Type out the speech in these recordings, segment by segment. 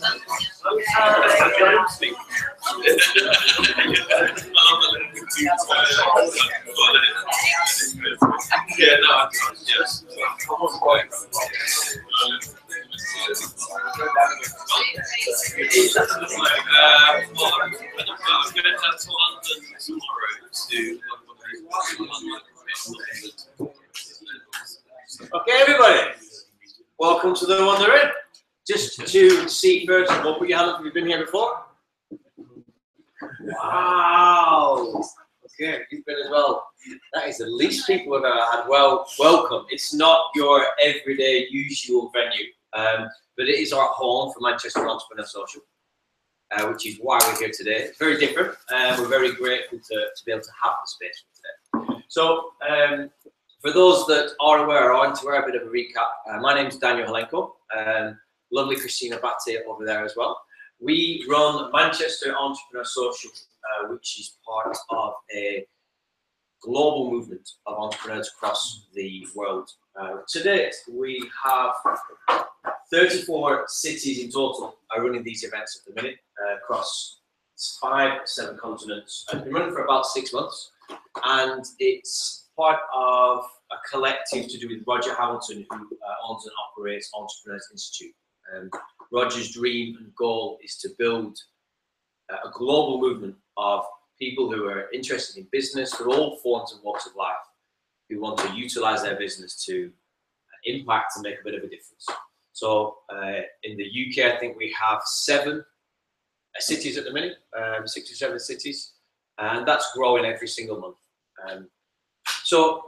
Okay, everybody, welcome to the one they're in. Just to see first of all, put your hand up if you've been here before. Wow. Okay, you've been as well. That is the least people we've ever had. Well, welcome. It's not your everyday usual venue, but it is our home for Manchester Entrepreneur Social, which is why we're here today. It's very different, and we're very grateful to be able to have the space for today. So, for those that are aware or aren't aware, a bit of a recap. My name is Daniel Halenko, lovely Kristina Batty over there as well. We run Manchester Entrepreneur Social, which is part of a global movement of entrepreneurs across the world. To date, we have 34 cities in total are running these events at the minute across 5-7 continents. I've been running for about 6 months, and it's part of a collective to do with Roger Hamilton, who owns and operates Entrepreneurs Institute. Roger's dream and goal is to build a global movement of people who are interested in business for all forms and walks of life, who want to utilize their business to impact and make a bit of a difference. So in the UK, I think we have 7 cities at the minute, 6 or 7 cities, and that's growing every single month. So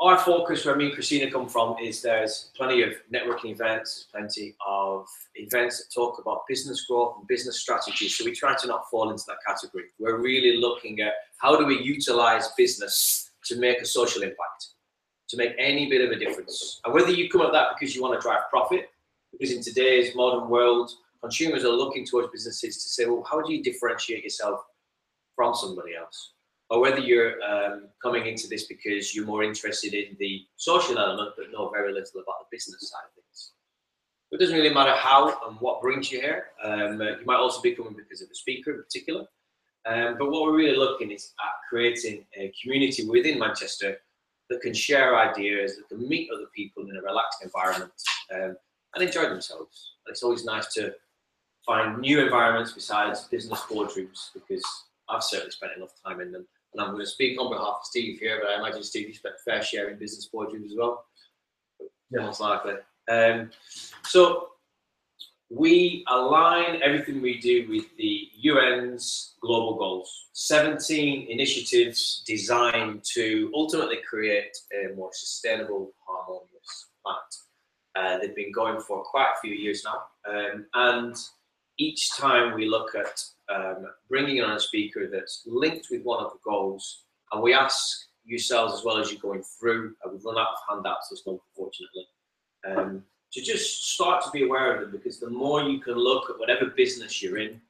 our focus, where me and Kristina come from, is there's plenty of networking events, plenty of events that talk about business growth and business strategy. So we try to not fall into that category. We're really looking at how do we utilize business to make a social impact, to make any bit of a difference. And whether you come at that because you want to drive profit, because in today's modern world, consumers are looking towards businesses to say, well, how do you differentiate yourself from somebody else? Or whether you're coming into this because you're more interested in the social element but know very little about the business side of things. It doesn't really matter how and what brings you here. You might also be coming because of the speaker in particular. But what we're really looking is at creating a community within Manchester that can share ideas, that can meet other people in a relaxed environment and enjoy themselves. And it's always nice to find new environments besides business boardrooms, because I've certainly spent enough time in them. And I'm going to speak on behalf of Steve here, but I imagine Steve, you spent a fair share in business boardrooms as well. Yeah. Most likely. So we align everything we do with the UN's global goals. 17 initiatives designed to ultimately create a more sustainable, harmonious planet. They've been going for quite a few years now. And each time we look at bringing on a speaker that's linked with one of the goals, and we ask yourselves as well as you're going through, we've run out of handouts this month, unfortunately, to just start to be aware of them, because the more you can look at whatever business you're in,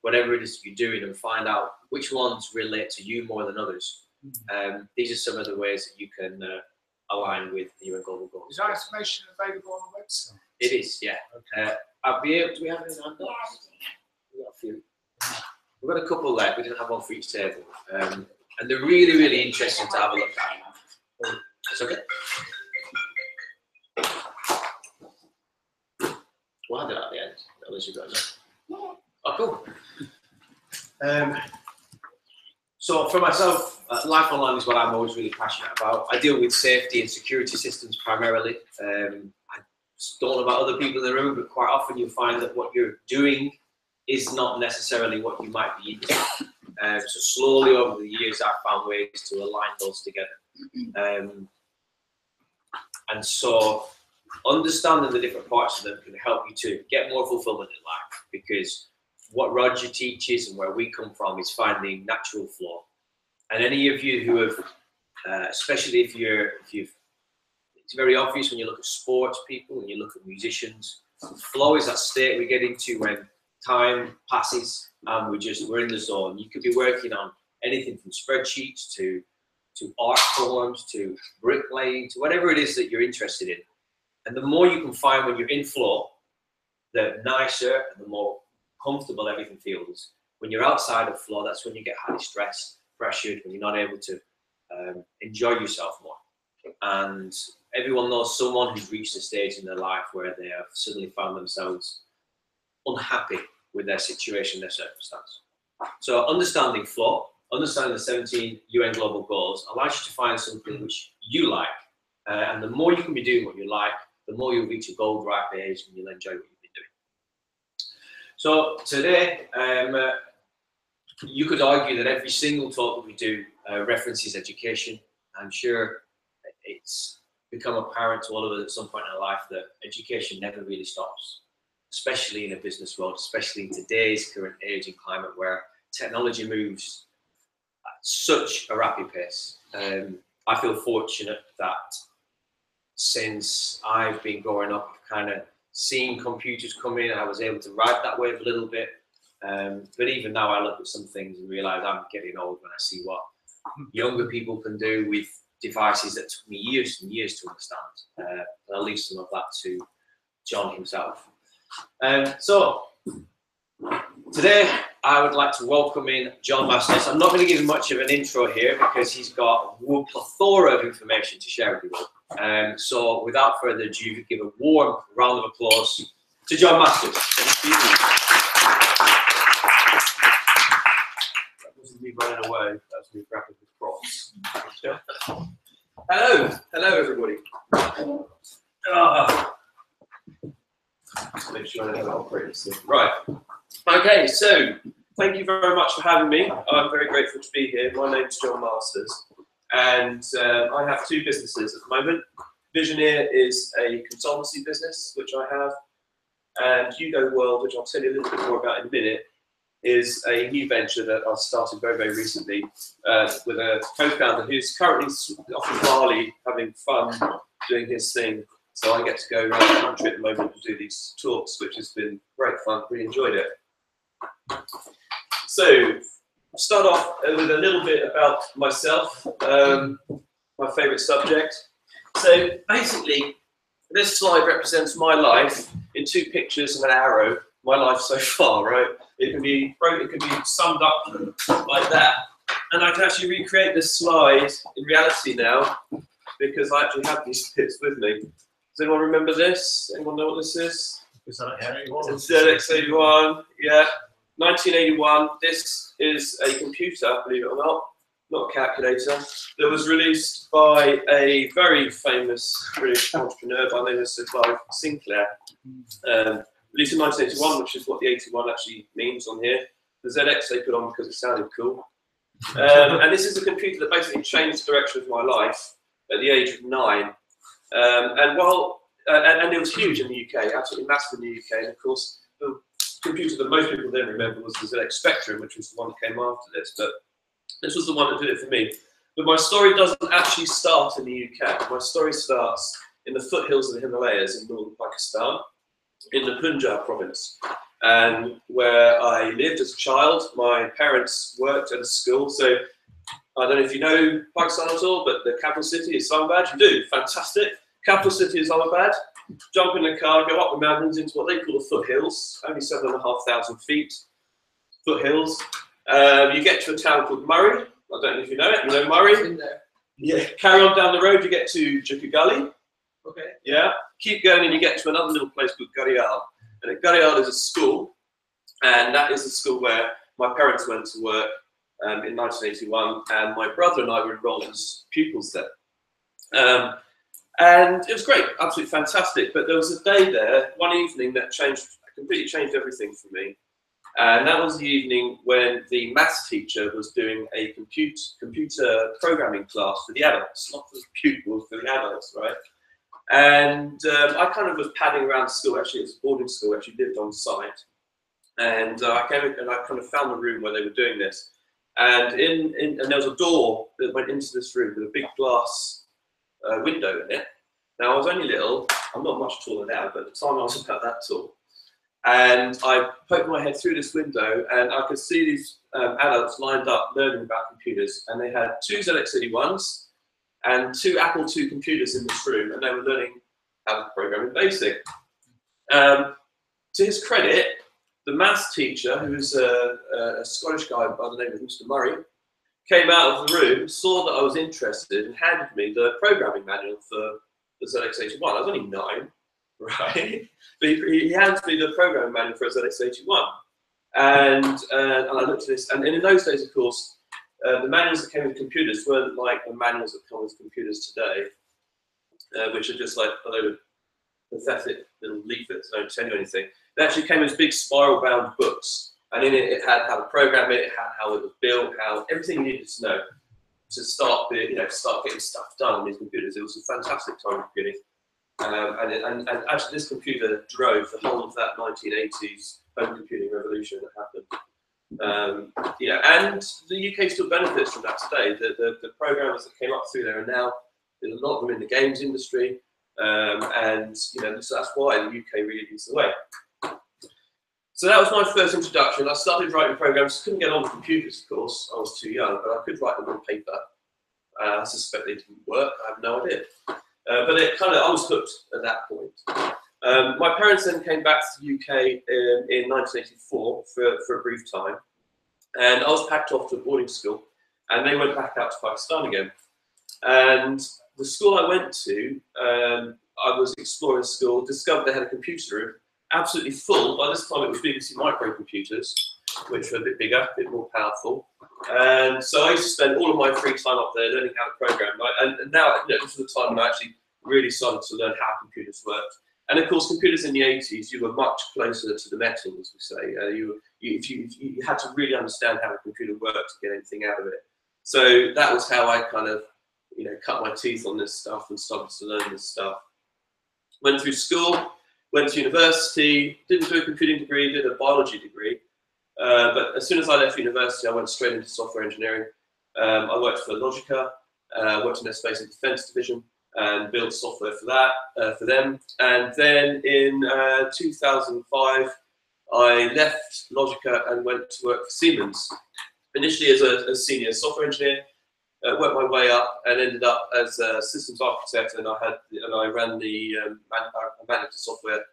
whatever it is you're doing, and find out which ones relate to you more than others. These are some of the ways that you can align with the UN global goals. Is that information available on the website? It is, yeah. Okay. I'll be able. Do we have any handouts? We've got a few. We've got a couple there. We didn't have one for each table, and they're really, really interesting to have a look at. It's okay. We'll have it at the end. Unless you've got enough. Oh, cool. So for myself, life online is what I'm always really passionate about. I deal with safety and security systems primarily. I don't know about other people in the room, but quite often you'll find that what you're doing is not necessarily what you might be into. So slowly over the years, I've found ways to align those together. And so understanding the different parts of them can help you to get more fulfillment in life, because what Roger teaches and where we come from is finding natural flow. And any of you who have, especially if you've, it's very obvious when you look at sports people, when you look at musicians, flow is that state we get into when time passes and we're in the zone. You could be working on anything from spreadsheets to art forms, to bricklaying, to whatever it is that you're interested in. And the more you can find when you're in flow, the nicer and the more comfortable everything feels. When you're outside of flow, that's when you get highly stressed, pressured, when you're not able to enjoy yourself more. And everyone knows someone who's reached a stage in their life where they have suddenly found themselves unhappy with their situation, their circumstance. So understanding flow, understanding the 17 UN Global Goals allows you to find something which you like. And the more you can be doing what you like, the more you'll reach a gold ripe age and you'll enjoy what you've been doing. So today, you could argue that every single talk that we do references education. I'm sure it's become apparent to all of us at some point in our life that education never really stops, especially in a business world, especially in today's current age and climate where technology moves at such a rapid pace. I feel fortunate that since I've been growing up, I've kind of seen computers come in, I was able to ride that wave a little bit. But even now I look at some things and realize I'm getting old when I see what younger people can do with devices that took me years and years to understand. And I'll leave some of that to Jon himself. So today I would like to welcome in Jon Masters. I'm not going to give him much of an intro here because he's got a plethora of information to share with you all. So without further ado, give a warm round of applause to Jon Masters. Thank you. That wasn't me running away, that was me grabbing the props. Hello everybody. Make sure I have it operating system. Right. Okay, so thank you very much for having me. I'm very grateful to be here. My name's Jon Masters, and I have two businesses at the moment. Visioneer is a consultancy business, which I have, and Hugo World, which I'll tell you a little bit more about in a minute, is a new venture that I started very, very recently with a co-founder who's currently off in Bali having fun doing his thing. So I get to go around the country at the moment to do these talks, which has been great fun. Really enjoyed it. So I'll start off with a little bit about myself, my favourite subject. So basically, this slide represents my life in two pictures and an arrow. My life so far, right? It can be summed up like that, and I can actually recreate this slide in reality now because I actually have these bits with me. Does anyone remember this? Anyone know what this is? It's ZX81. Yeah, 1981. This is a computer, believe it or not a calculator, that was released by a very famous British entrepreneur by the name of Sir Clive Sinclair. Released in 1981, which is what the 81 actually means on here. The ZX they put on because it sounded cool. And this is a computer that basically changed the direction of my life at the age of 9. And it was huge in the UK, absolutely massive in the UK. And of course, the computer that most people then remember was the ZX Spectrum, which was the one that came after this. But this was the one that did it for me. But my story doesn't actually start in the UK. My story starts in the foothills of the Himalayas in northern Pakistan, in the Punjab province, and where I lived as a child. My parents worked at a school, so I don't know if you know Pakistan at all, but the capital city is Islamabad. You do, fantastic. Capital city is Islamabad. Jump in the car, go up the mountains into what they call the foothills, only 7,500 feet, foothills. You get to a town called Murray. I don't know if you know it. You know Murray? In there. Yeah. Carry on down the road, you get to Jukka Gully. Okay. Yeah, keep going and you get to another little place called Garial. And at Garial is a school, and that is the school where my parents went to work in 1981, and my brother and I were enrolled as pupils there. And it was great, absolutely fantastic. But there was a day there, one evening, that completely changed everything for me. And that was the evening when the maths teacher was doing a computer programming class for the adults, not for the pupils, for the adults, right? And I kind of was padding around the school. Actually, it was a boarding school. Actually lived on site, and I came in and I kind of found the room where they were doing this. And and there was a door that went into this room with a big glass window in it. Now I was only little. I'm not much taller now, but at the time I was about that tall. And I poked my head through this window, and I could see these adults lined up learning about computers, and they had two ZX81s. And two Apple II computers in this room, and they were learning how to program in BASIC. to his credit, the maths teacher, who was a Scottish guy by the name of Mr. Murray, came out of the room, saw that I was interested, and handed me the programming manual for the ZX81. I was only 9, right? But he handed me the programming manual for a ZX81. And I looked at this, and in those days, of course, the manuals that came with computers weren't like the manuals that come with computers today, which are just like a load of pathetic little leaflets that don't tell you anything. It actually came as big spiral-bound books, and in it had how to program it, had how it was built, how everything you needed to know to start getting stuff done on these computers. It was a fantastic time for computing, and actually this computer drove the whole of that 1980s home computing revolution that happened. And the UK still benefits from that today. The programmers that came up through there are now, there's a lot of them in the games industry, and so that's why the UK really leads the way. So that was my first introduction. I started writing programs. Couldn't get on the computers, of course. I was too young, but I could write them on paper. I suspect they didn't work. I have no idea. But I was hooked at that point. My parents then came back to the UK in 1984 for a brief time, and I was packed off to a boarding school, and they went back out to Pakistan again. And the school I went to, I was exploring school, discovered they had a computer room, absolutely full. By this time it was BBC microcomputers, which were a bit bigger, a bit more powerful. And so I used to spend all of my free time up there learning how to program. And now, this was the time when I actually really started to learn how computers worked. And of course, computers in the 80s, you were much closer to the metal, as we say. You had to really understand how a computer worked to get anything out of it. So that was how I kind of, cut my teeth on this stuff and started to learn this stuff. Went through school, went to university, didn't do a computing degree, did a biology degree. But as soon as I left university, I went straight into software engineering. I worked for Logica, worked in their space and defense division, and built software for that, for them. And then in 2005, I left Logica and went to work for Siemens. Initially as a senior software engineer, worked my way up and ended up as a systems architect, and I ran the managed software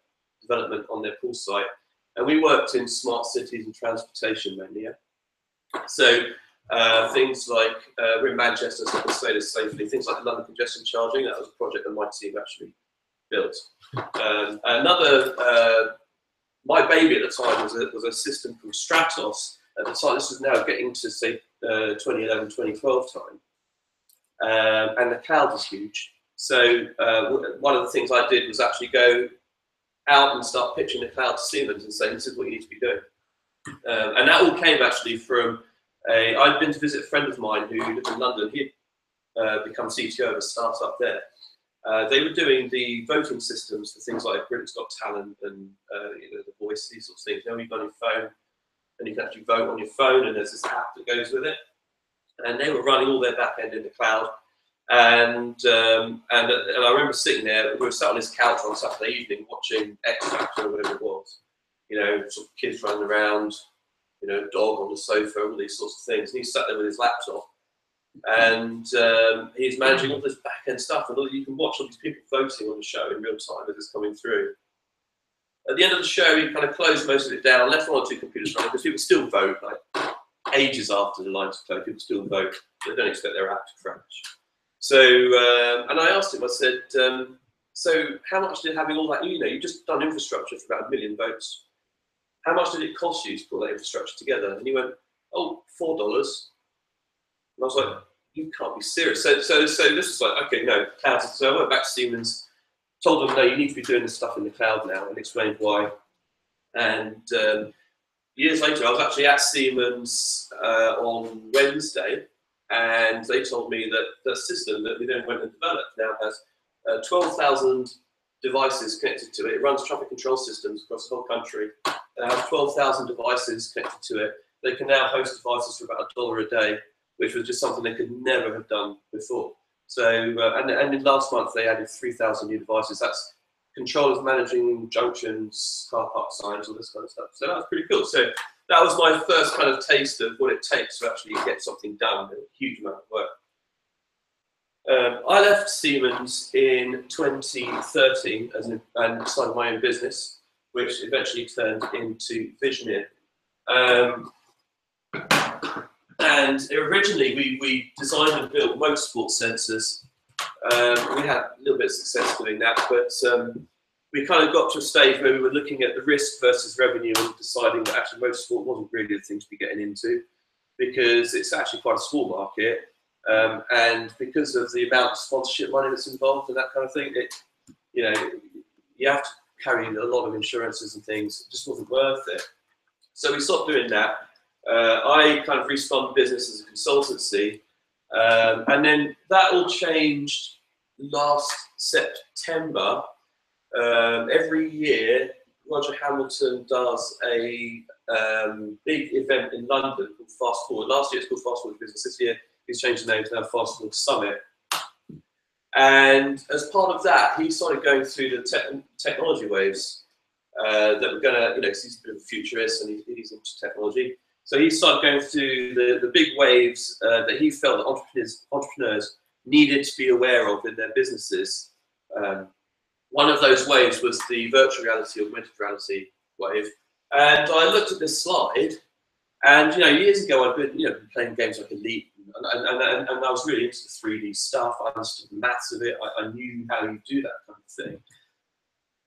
development on their pool site. And we worked in smart cities and transportation mainly. Yeah? So things like, we're in Manchester, so I can say this safely, things like the London congestion charging, that was a project that my team actually built. My baby at the time was a system called Stratos. At the time, this was now getting to, say, 2011, 2012 time. And the cloud was huge. So one of the things I did was actually go out and start pitching the cloud to Siemens and saying, this is what you need to be doing. And that all came actually from I'd been to visit a friend of mine who lived in London. He'd become CTO of a startup there. They were doing the voting systems for things like Britain's Got Talent and The Voice, these sorts of things. Now you've got your phone, and you can actually vote on your phone, and there's this app that goes with it. And they were running all their back end in the cloud. And I remember sitting there, we were sat on this couch on Saturday evening watching X Factor or whatever it was. Sort of kids running around, dog on the sofa, all these sorts of things. And he sat there with his laptop. And he's managing all this back end stuff. And you can watch all these people voting on the show in real time as it's coming through. At the end of the show, he kind of closed most of it down, left 1 or 2 computers running, because people still vote, like ages after the lines close, people still vote. They don't expect their app to crash. So, and I asked him, I said, so how much did having all that, you've just done infrastructure for about 1 million votes. How much did it cost you to put that infrastructure together? And he went, oh, $4. And I was like, you can't be serious. So this was like, okay, no, cloud. So I went back to Siemens, told them, no, you need to be doing this stuff in the cloud now, and explained why. And years later, I was actually at Siemens on Wednesday, and they told me that the system that we then went and developed now has 12,000 devices connected to it. It runs traffic control systems across the whole country. It has 12,000 devices connected to it. They can now host devices for about $1 a day, which was just something they could never have done before. So, and in last month they added 3,000 new devices. That's controllers managing junctions, car park signs, all this kind of stuff. So that was pretty cool. So that was my first kind of taste of what it takes to actually get something done, a huge amount of work. I left Siemens in 2013 and started my own business, which eventually turned into Visioneer. And originally we designed and built motorsport sensors. We had a little bit of success doing that, but we kind of got to a stage where we were looking at the risk versus revenue and deciding that actually motorsport wasn't really the thing to be getting into, because it's actually quite a small market, and because of the amount of sponsorship money that's involved and that kind of thing, you have to carry a lot of insurances and things. It just wasn't worth it. So we stopped doing that. I kind of respun the business as a consultancy, and then that all changed last September. Every year, Roger Hamilton does a big event in London called Fast Forward. Last year it's called Fast Forward Business. This year he's changed the name to now Fast Forward Summit. And as part of that, he started going through the technology waves that were going to, because he's a bit of a futurist and he's into technology. So he started going through the big waves that he felt that entrepreneurs needed to be aware of in their businesses. One of those waves was the virtual reality, augmented reality wave. And I looked at this slide, and years ago I'd been playing games like Elite, and I was really into the 3D stuff. I understood the maths of it. I knew how you do that kind of thing.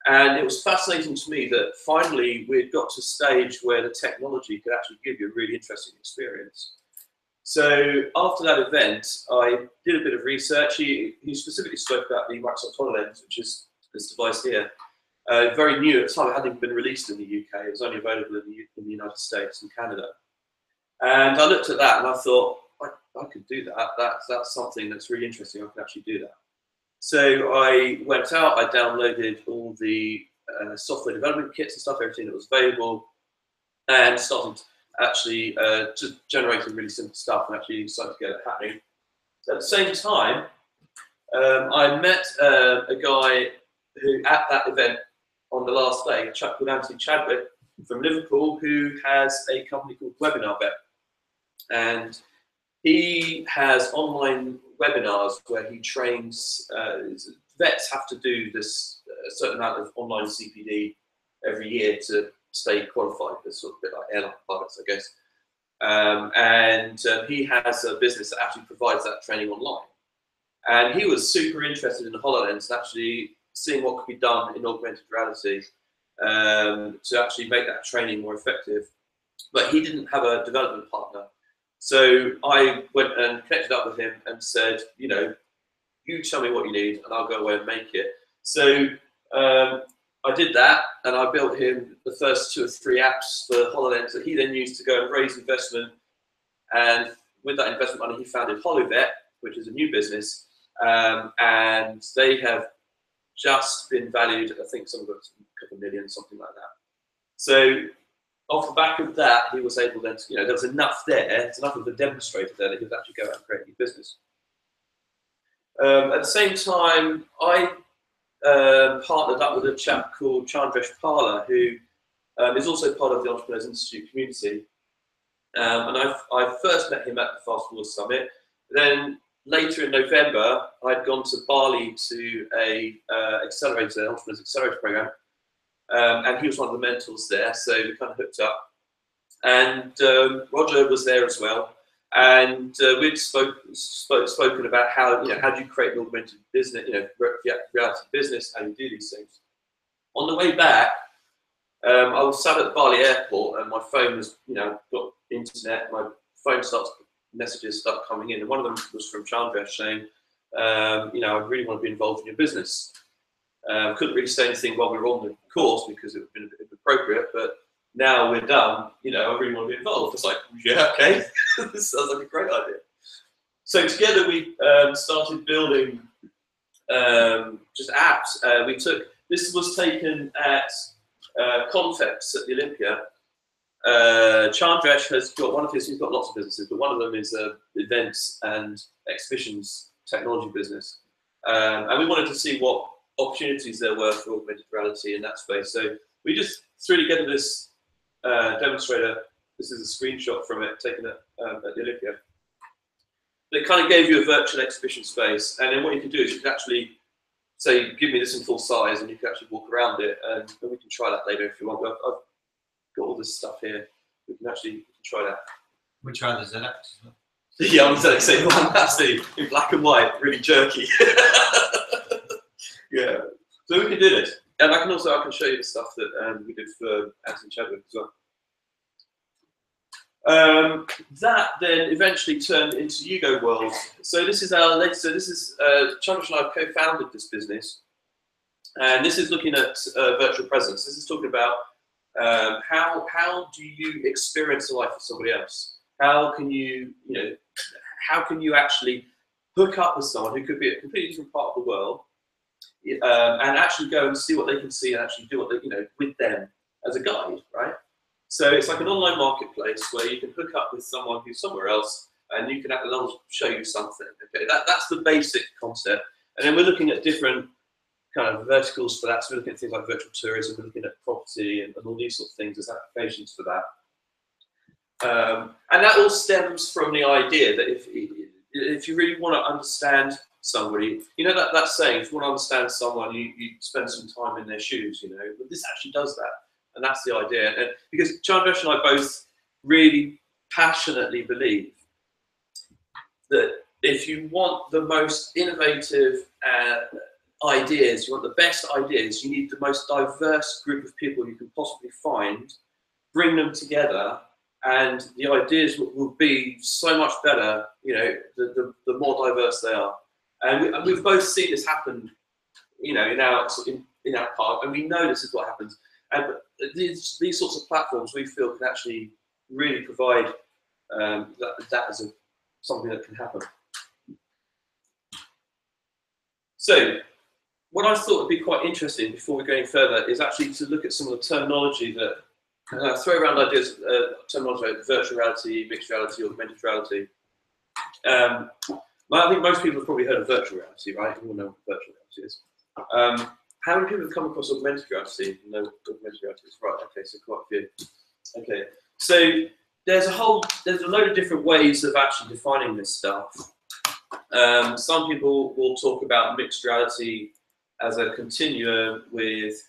And it was fascinating to me that finally we'd got to a stage where the technology could actually give you a really interesting experience. So after that event, I did a bit of research. He specifically spoke about the Microsoft HoloLens, which is this device here. Very new at the time. It hadn't been released in the UK. It was only available in the United States and Canada. And I looked at that and I thought, I could do that. That's something that's really interesting. I can actually do that. So I went out, I downloaded all the software development kits and stuff, everything that was available, and started actually just generating really simple stuff and actually started to get it happening. At the same time, I met a guy who, at that event on the last day, a chap called Anthony Chadwick from Liverpool, who has a company called Webinar Bet. And he has online webinars where he trains, vets have to do this a certain amount of online CPD every year to stay qualified. It's sort of a bit like airline pilots, I guess. And he has a business that actually provides that training online. And he was super interested in the HoloLens, actually seeing what could be done in augmented reality to actually make that training more effective. But he didn't have a development partner. So I went and connected up with him and said, you tell me what you need and I'll go away and make it. So I did that, and I built him the first 2 or 3 apps for HoloLens that he then used to go and raise investment. And with that investment money, he founded HoloVet, which is a new business. And they have just been valued, I think some of it's a couple of million, something like that. So off the back of that, he was able then to, there was enough there, there's enough of a demonstrator there that he could actually go out and create a new business. At the same time, I partnered up with a chap called Chandresh Pala, who is also part of the Entrepreneurs Institute community. And I first met him at the Fast Forward Summit. Then later in November, I'd gone to Bali to a Entrepreneurs Accelerator program. And he was one of the mentors there, so we kind of hooked up. And Roger was there as well. And we'd spoken about how, how do you create an augmented business, reality business, how do you do these things. On the way back, I was sat at Bali airport and my phone was, got internet, my phone messages start coming in. And one of them was from Chandresh saying, I really want to be involved in your business. Couldn't really say anything while we were on the course because it would have been a bit inappropriate, but now we're done, I really want to be involved. It's like, yeah, okay, this sounds like a great idea. So together we started building just apps. This was taken at Context at the Olympia. Chandresh has got he's got lots of businesses, but one of them is events and exhibitions technology business. And we wanted to see what opportunities there were for augmented reality in that space. So we just threw together this demonstrator. This is a screenshot from it taken at the Olympia. It kind of gave you a virtual exhibition space, and then what you could do is you could actually say, give me this in full size, and you can actually walk around it, and we can try that later if you want. I've got all this stuff here. We can try that. We try the ZX as well. Yeah, I'm going to say one absolutely in black and white, really jerky. Yeah, so we can do this, and I can show you the stuff that we did for Anthony Chadwick as well. That then eventually turned into Yugo World. So this is our latest. So this is Chandra and I have co-founded this business, and this is looking at virtual presence. This is talking about how do you experience the life of somebody else? How can you how can you actually hook up with someone who could be a completely different part of the world, and actually go and see what they can see and actually do what they with them as a guide, right? So it's like an online marketplace where you can hook up with someone who's somewhere else, and you can show you something. Okay, that's the basic concept. And then we're looking at different kind of verticals for that. So we're looking at things like virtual tourism, we're looking at property and all these sort of things as applications for that. And that all stems from the idea that if you really want to understand somebody, that saying, if you want to understand someone, you spend some time in their shoes. But this actually does that. And that's the idea. And because Chandresh and I both really passionately believe that if you want the most innovative ideas, you want the best ideas, you need the most diverse group of people you can possibly find, bring them together, and the ideas will be so much better, the more diverse they are. And we've both seen this happen, in our part, and we know this is what happens. And these sorts of platforms we feel can actually really provide that as something that can happen. So what I thought would be quite interesting before we go any further is actually to look at some of the terminology that throw around ideas, terminology like virtual reality, mixed reality, augmented reality. I think most people have probably heard of virtual reality, right? You all know what virtual reality is. How many people have come across augmented reality? No, augmented reality is right. Okay, so quite a few. Okay, so there's a load of different ways of actually defining this stuff. Some people will talk about mixed reality as a continuum with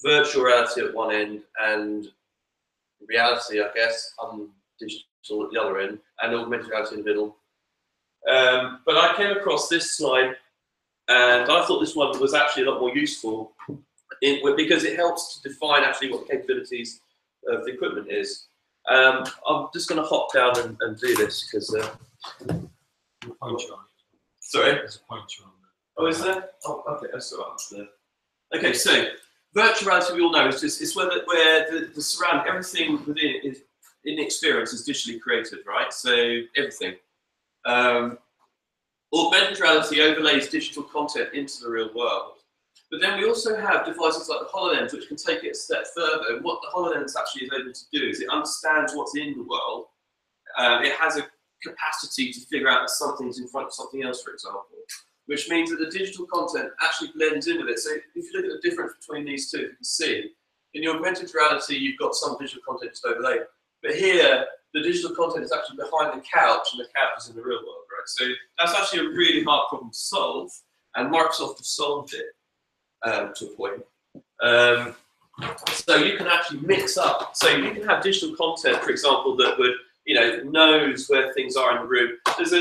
virtual reality at one end and reality, I guess, digital at the other end, and augmented reality in the middle. But I came across this slide, and I thought this one was actually a lot more useful because it helps to define actually what the capabilities of the equipment is. I'm just going to hop down and do this because. Sorry? There's a pointer on there. Oh, is there? Oh, okay, that's all right. Okay, so virtual reality we all know is where the surround, everything within it is in the experience is digitally created, right? So everything. Augmented reality overlays digital content into the real world. But then we also have devices like the HoloLens, which can take it a step further. And what the HoloLens actually is able to do is it understands what's in the world. It has a capacity to figure out that something's in front of something else, for example, which means that the digital content actually blends in with it. So if you look at the difference between these two, you can see in your augmented reality, you've got some digital content just overlaid. But here, the digital content is actually behind the couch, and the couch is in the real world, right? So that's actually a really hard problem to solve, and Microsoft has solved it to a point. So you can actually mix up. So you can have digital content, for example, that would, knows where things are in the room. There's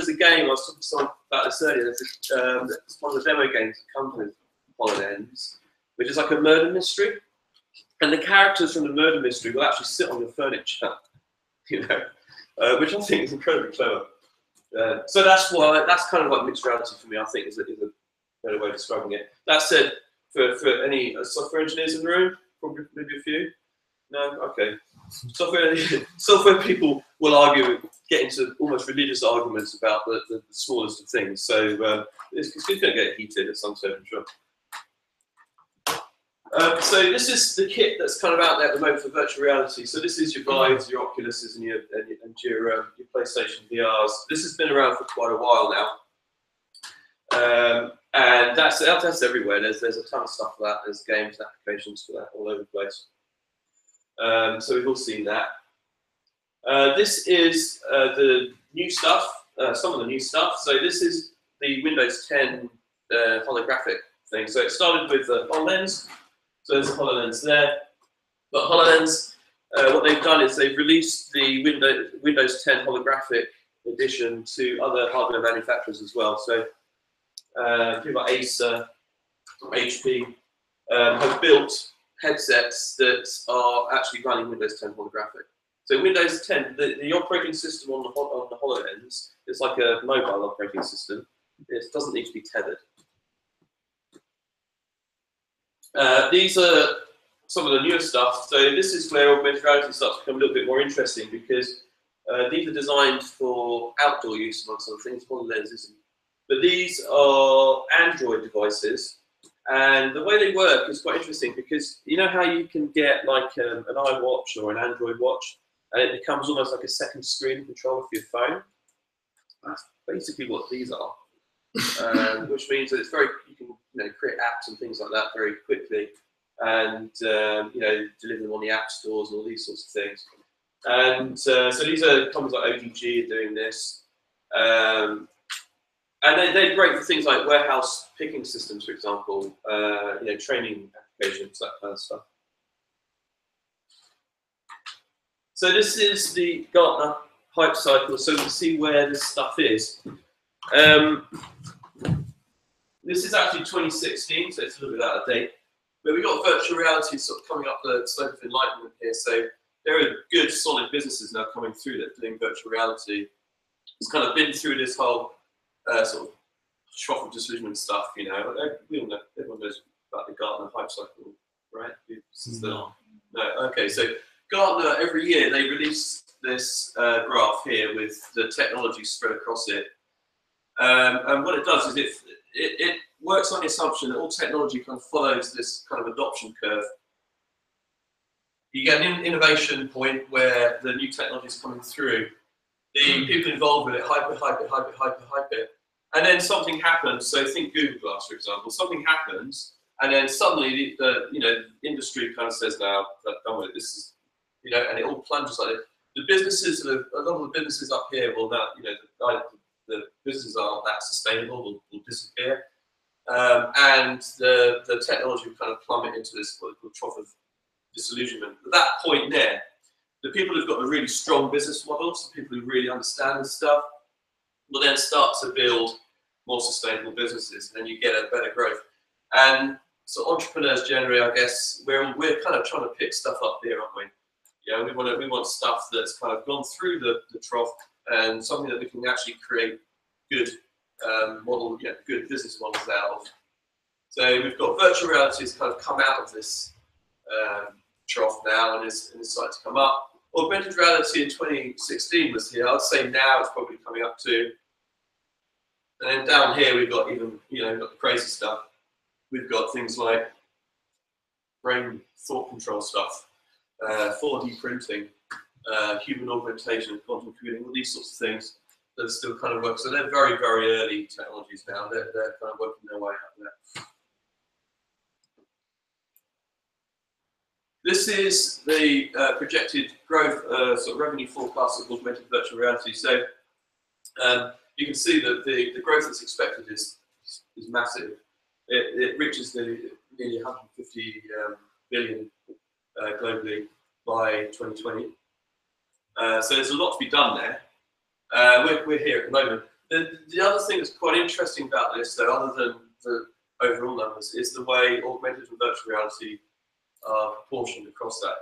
a game, I was talking to someone about this earlier, it's one of the demo games that comes with HoloLens, which is like a murder mystery. And the characters from the murder mystery will actually sit on your furniture, which I think is incredibly clever. So that's kind of like mixed reality for me, I think, is a better way of describing it. That said, for any software engineers in the room, probably maybe a few. No, okay. Software people will get into almost religious arguments about the smallest of things. So it's going to get heated at some stage, I'm sure. So this is the kit that's kind of out there at the moment for virtual reality. So this is your Vives, your Oculuses, and your PlayStation VRs. This has been around for quite a while now, and that's everywhere. There's a ton of stuff for that. There's games and applications for that all over the place. So we've all seen that. This is the new stuff. Some of the new stuff. So this is the Windows 10 holographic thing. So it started with HoloLens. So there's a HoloLens there. But HoloLens, what they've done is they've released the Windows 10 holographic edition to other hardware manufacturers as well. So people like Acer, HP have built headsets that are actually running Windows 10 holographic. So Windows 10, the operating system on the HoloLens is like a mobile operating system. It doesn't need to be tethered. These are some of the newer stuff. So this is where augmented reality starts to become a little bit more interesting, because these are designed for outdoor use amongst other things. HoloLens isn't. But these are Android devices. And the way they work is quite interesting, because you know how you can get like an iWatch or an Android watch, and it becomes almost like a second screen controller for your phone? That's basically what these are, which means that it's very, you can create apps and things like that very quickly, and deliver them on the app stores and all these sorts of things. And so these are companies like ODG are doing this. And they're great for things like warehouse picking systems, for example, training applications, that kind of stuff. So this is the Gartner hype cycle, so we can see where this stuff is. This is actually 2016, so it's a little bit out of date. But we've got virtual reality sort of coming up the slope of enlightenment here. So there are good, solid businesses now coming through that are doing virtual reality. It's kind of been through this whole sort of trough of disillusionment stuff, we all know, everyone knows about the Gartner hype cycle, right? This is no, okay, so Gartner, every year they release this graph here with the technology spread across it. And what it does is it works on the assumption that all technology kind of follows this kind of adoption curve. You get an innovation point where the new technology is coming through. The people involved with it hype it. And then something happens. So think Google Glass, for example. Something happens, and then suddenly the industry kind of says, "Now, done with it. This is, and it all plunges like it." The businesses, a lot of the businesses up here will now, the businesses aren't that sustainable, will disappear, and the technology will kind of plummet into this what we call trough of disillusionment. At that point there, the people who've got a really strong business models, the people who really understand this stuff, will then start to build more sustainable businesses, and then you get a better growth. And so entrepreneurs generally, I guess, we're kind of trying to pick stuff up here, aren't we? We want stuff that's kind of gone through the trough, and something that we can actually create good good business models out of. So we've got virtual reality has kind of come out of this trough now, and is starting to come up. Augmented reality in 2016 was here. I'd say now it's probably coming up too. And then down here we've got even, we've got the crazy stuff. We've got things like brain thought control stuff, 4D printing, human augmentation, quantum computing, all these sorts of things that still kind of work. So they're very, very early technologies now. They're kind of working their way up there. This is the projected growth, sort of revenue forecast of augmented virtual reality. So you can see that the growth that's expected is massive. It reaches nearly 150 billion globally by 2020. So there's a lot to be done there. We're here at the moment. The other thing that's quite interesting about this, though, other than the overall numbers, is the way augmented and virtual reality are proportioned across that.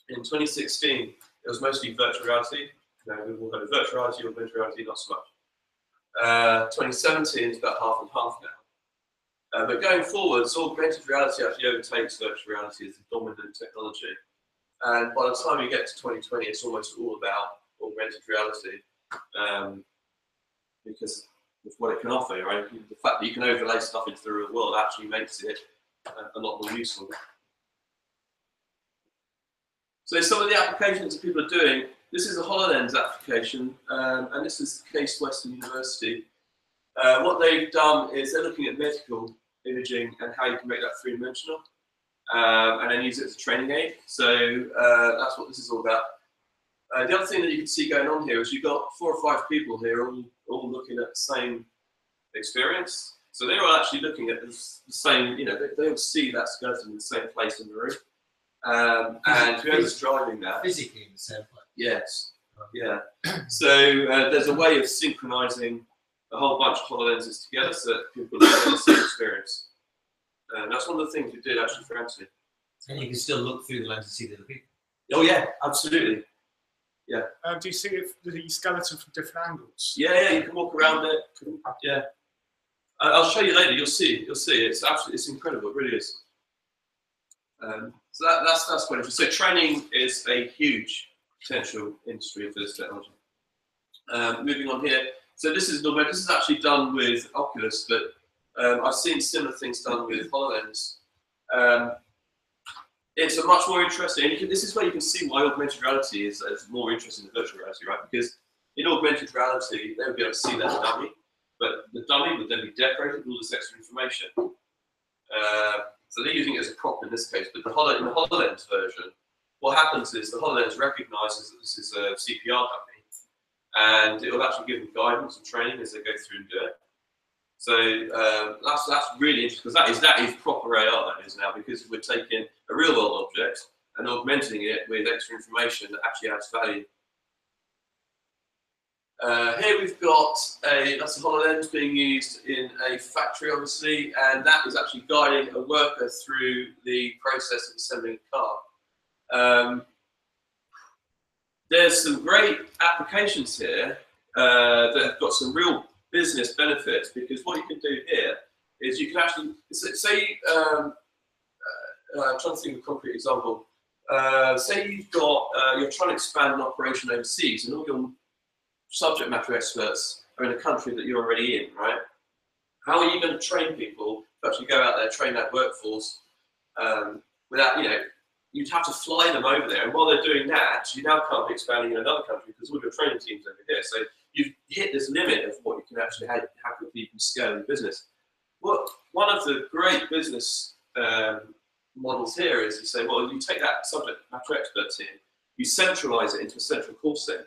In 2016, it was mostly virtual reality. We've all heard of virtual reality, augmented reality, not so much. 2017 is about half and half now. But going forwards, augmented reality actually overtakes virtual reality as the dominant technology. And by the time you get to 2020, it's almost all about augmented reality, because of what it can offer, right? The fact that you can overlay stuff into the real world actually makes it a lot more useful. So some of the applications that people are doing, this is a HoloLens application, and this is Case Western University. What they've done is they're looking at medical imaging and how you can make that three-dimensional, and then use it as a training aid. So that's what this is all about. The other thing that you can see going on here is you've got 4 or 5 people here all looking at the same experience. So they're all actually looking at the same, you know, they all see that skeleton in the same place in the room. And whoever's driving that. Physically in the same place. Yes. Yeah. So there's a way of synchronizing a whole bunch of HoloLenses together so that people get the same experience. And that's one of the things we did actually for Anthony. And you can still look through the lens and see the other people. Oh yeah, absolutely. Yeah. Do you see the skeleton from different angles? Yeah, you can walk around it. Yeah. I'll show you later. You'll see. You'll see. It's absolutely, it's incredible. It really is. So that's quite interesting. So training is a huge potential industry for this technology. Moving on here. So this is actually done with Oculus, but I've seen similar things done with HoloLens. It's a much more interesting, and this is where you can see why augmented reality is more interesting than virtual reality, right? Because in augmented reality, they would be able to see that dummy, but the dummy would then be decorated with all this extra information. So they're using it as a prop in this case, but in the HoloLens version, what happens is the HoloLens recognizes that this is a CPR dummy, and it will actually give them guidance and training as they go through and do it. So that's really interesting, because that is proper AR, that is now, because we're taking a real world object and augmenting it with extra information that actually adds value. Here we've got that's a HoloLens being used in a factory, obviously, and that is actually guiding a worker through the process of assembling a car. There's some great applications here that have got some real business benefits, because what you can do here is you can actually say, I'm trying to think of a concrete example. Say you've got you're trying to expand an operation overseas, and all your subject matter experts are in a country that you're already in, right? How are you going to train people to actually go out there, train that workforce without, you know, you'd have to fly them over there, and while they're doing that, you now can't be expanding in another country because all your training teams over here. So you've hit this limit of what you can actually how quickly you can scale your business. Well, one of the great business models here is you say, well, you take that subject matter expert team, you centralize it into a central call center,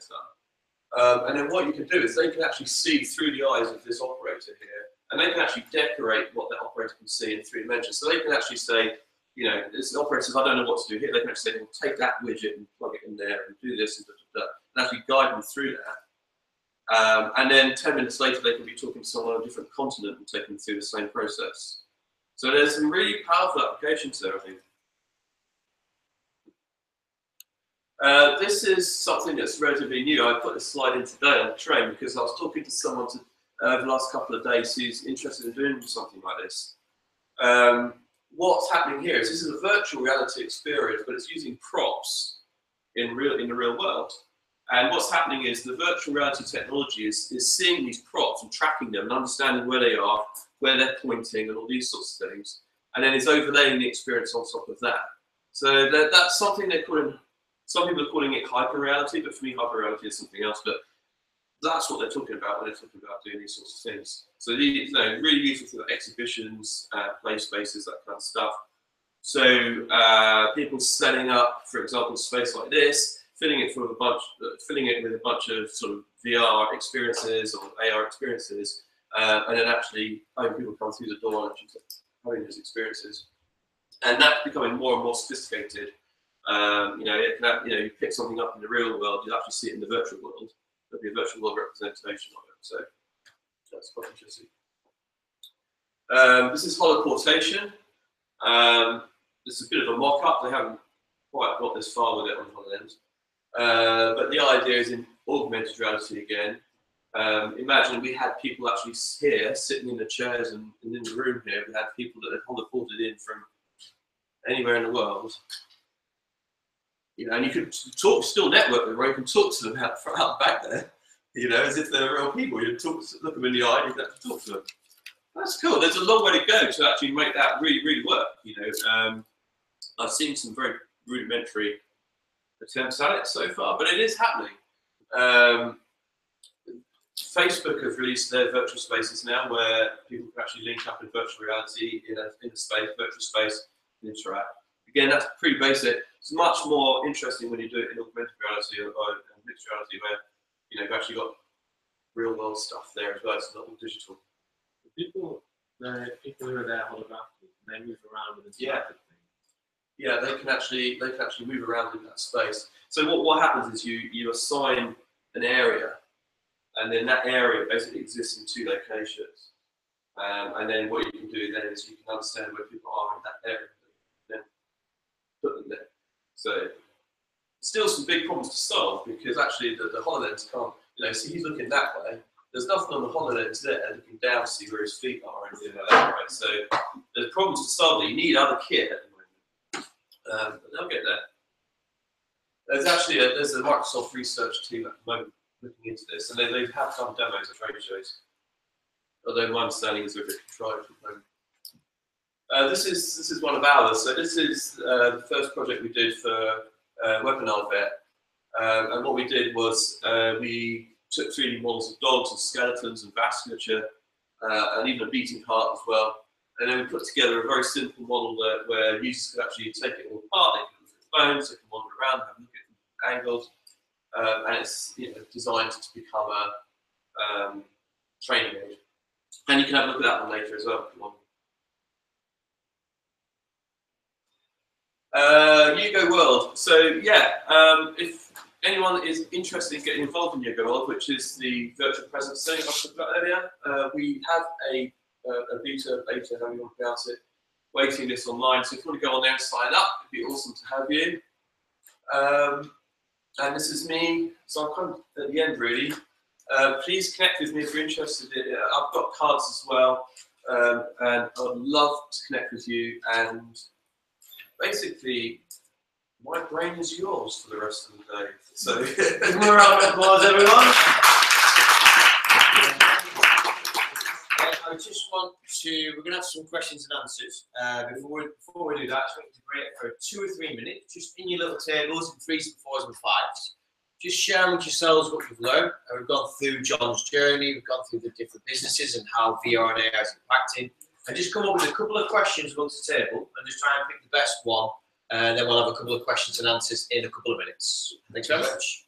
and then what you can do is they can actually see through the eyes of this operator here, and they can actually decorate what that operator can see in 3 dimensions. So they can actually say, you know, this operator says, I don't know what to do here. They can actually say, well, take that widget and plug it in there and do this and and actually guide them through that. And then 10 minutes later, they can be talking to someone on a different continent and taking them through the same process. So there's some really powerful applications there, I think. This is something that's relatively new. I put this slide in today on the train because I was talking to someone over the last couple of days who's interested in doing something like this. What's happening here is this is a virtual reality experience, but it's using props in the real world. And what's happening is the virtual reality technology is seeing these props and tracking them and understanding where they are, where they're pointing, and all these sorts of things. And then it's overlaying the experience on top of that. So that's something they're calling, some people are calling it hyper reality, but for me, hyper reality is something else. But that's what they're talking about when they're talking about doing these sorts of things. So these, you know, really useful for exhibitions, play spaces, that kind of stuff. So people setting up, for example, space like this, filling it with a bunch of sort of VR experiences or AR experiences, and then actually having people come through the door and actually having those experiences. And that's becoming more and more sophisticated. You know, it can, you know, you pick something up in the real world, you actually see it in the virtual world. There'll be a virtual world representation of it. So that's quite interesting. This is holoportation. This is a bit of a mock-up. They haven't quite got this far with it on HoloLens. But the idea is in augmented reality again. Imagine we had people actually here sitting in the chairs and in the room here. We had people that had holoported in from anywhere in the world. You know, and you could talk, still network them, or you can talk to them out back there, you know, as if they're real people. You look them in the eye and you have to talk to them. That's cool. There's a long way to go to actually make that really, really work. You know, I've seen some very rudimentary attempts at it so far, but it is happening. Facebook have released their virtual spaces now, where people can actually link up in virtual reality in a space, virtual space, and interact. Again, that's pretty basic. It's much more interesting when you do it in augmented reality or mixed reality, where you know you've actually got real world stuff there as well. It's not all digital. the people who are there holographically, they move around with the Yeah, they can actually move around in that space. So what happens is you assign an area, and then that area basically exists in 2 locations. And then what you can do then is you can understand where people are in that area, and then put them there. So still some big problems to solve, because actually the HoloLens can't, so he's looking that way. There's nothing on the HoloLens there looking down to see where his feet are or anything like that, right? So there's problems to solve. You need other kit at the moment. But they'll get there. There's actually there's a Microsoft research team at the moment looking into this, and they have done demos at trade shows. Although my understanding is they're a bit contrived at the moment. This is one of ours. So this is the first project we did for Webinar Vet. And what we did was we took 3D models of dogs and skeletons and vasculature, and even a beating heart as well. And then we put together a very simple model where users could actually take it all apart. They can look at the bones, they can wander around, have a look at angles, and it's designed to become a training aid. And you can have a look at that one later as well if you want. Yugo World. So yeah, if anyone is interested in getting involved in Yugo World, which is the virtual presence thing I talked about earlier, we have a beta, however you want to pronounce it, waiting list online. So if you want to go on there and sign up, it'd be awesome to have you. And this is me. So I'm kind of at the end really. Please connect with me if you're interested in it. I've got cards as well, and I would love to connect with you. And basically, my brain is yours for the rest of the day. So, give me a round of applause, everyone. I just want to, we're going to have some questions and answers. Before we do that, I just want you to break for 2 or 3 minutes, just in your little tables, in 3s and 4s and 5s. Just share with yourselves what you've learned. We've gone through Jon's journey, we've gone through the different businesses and how VR and AR is impacting. And just come up with a couple of questions amongst the table and just try and pick the best one. And then we'll have a couple of questions and answers in a couple of minutes. Thanks very much.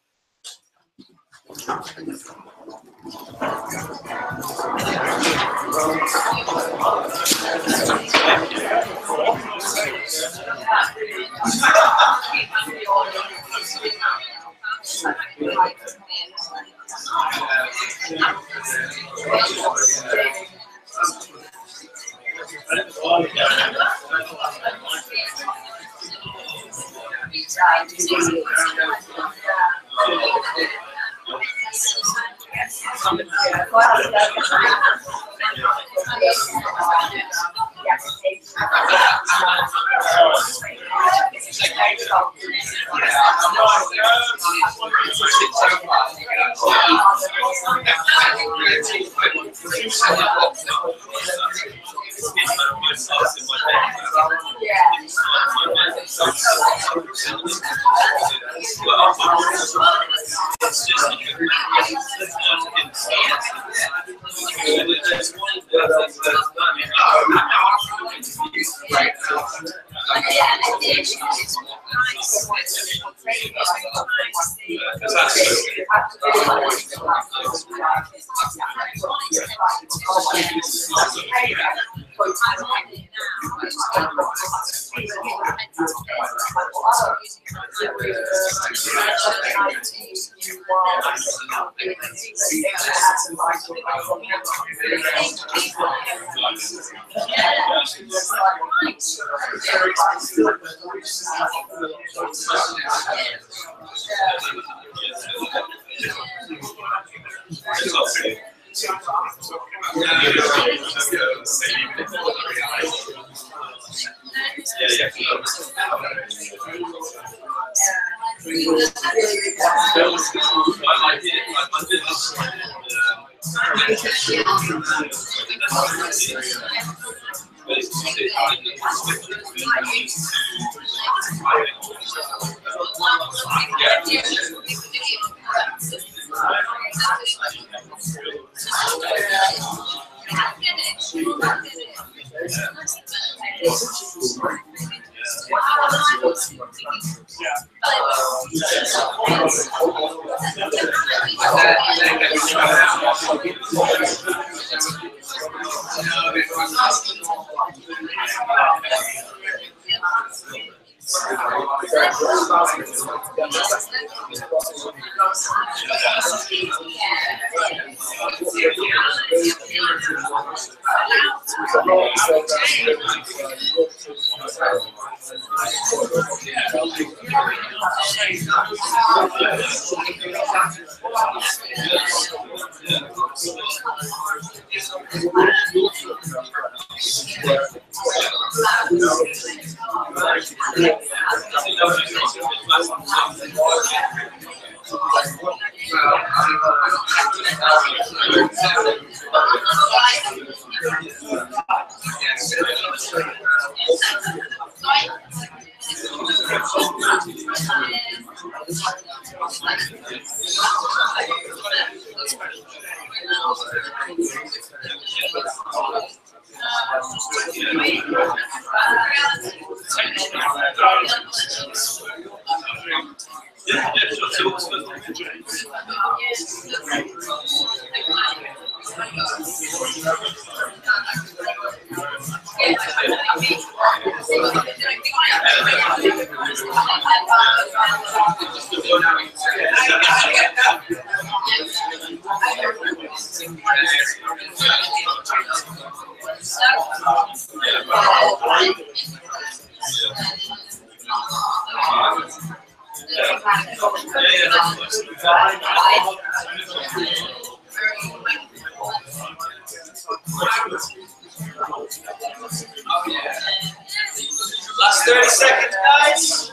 Last 30 seconds, guys.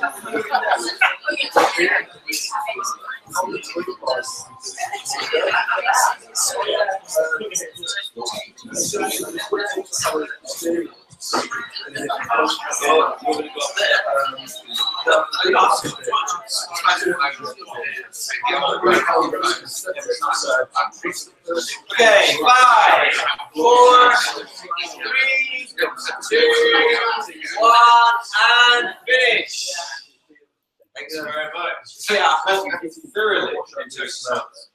Okay, 5, 4, 3, 2, 1, and finish. Thank you very much. Yeah, I hope you thoroughly enjoyed yourselves.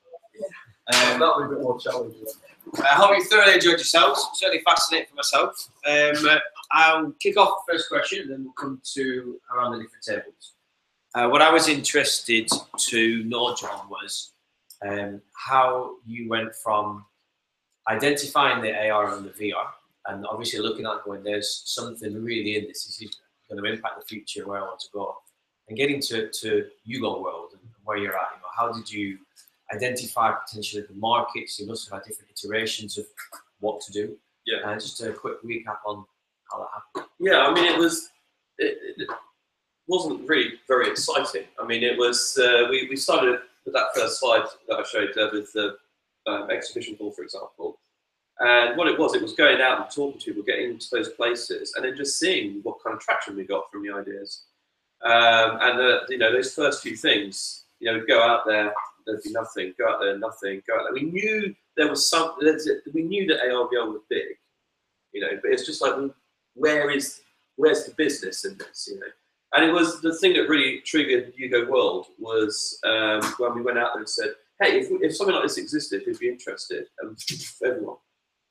That'll be a bit more challenging. I hope you thoroughly enjoyed yourselves. Certainly fascinating for myself. I'll kick off the first question, and then we'll come to around the different tables. What I was interested to know, Jon, was how you went from identifying the AR and the VR, and obviously looking at going, there's something really in this. This is going to impact the future where I want to go, and getting to Yugo World and where you're at. You know, how did you identify potentially the markets? You must have had different iterations of what to do. Yeah. Just a quick recap on how that happened. Yeah, I mean, it wasn't really very exciting. I mean, it was, we started with that first slide that I showed there with the exhibition hall, for example. And what it was going out and talking to people, getting into those places, and then just seeing what kind of traction we got from the ideas. You know, those first few things, you know, go out there, there'd be nothing, go out there, nothing, go out there. We knew there was we knew that AR/VR was big, you know, but it's just like, where's the business in this, you know? And it was the thing that really triggered Yugo World was when we went out there and said, hey, if something like this existed, who'd be interested? And everyone,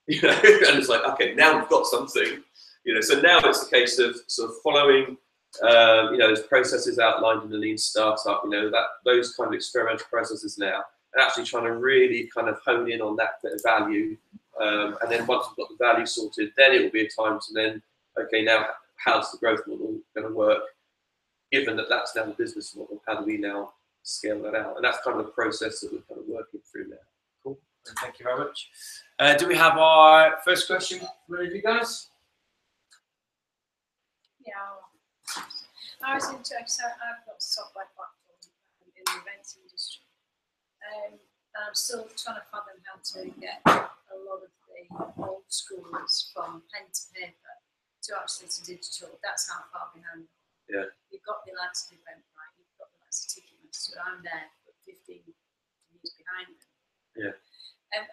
you know, and it's like, okay, now we've got something, you know. So now it's the case of sort of following, you know, those processes outlined in the Lean Startup, you know, those kind of experimental processes now, and actually trying to really kind of hone in on that bit of value. And then once we've got the value sorted, then it will be a time to then, okay, now how's the growth model going to work? Given that that's now the business model, how do we now scale that out? And that's kind of the process that we're kind of working through now. Cool. Thank you very much. Do we have our first question from any of you guys? Yeah, I was interested. I've got a software platform in the events industry, and I'm still trying to fathom how to get a lot of the old schoolers from pen to paper to actually to digital. That's how far behind. Yeah. You've got the likes of Eventbrite, you've got the likes of Ticketmaster. I'm there, but 15 years behind them. Yeah.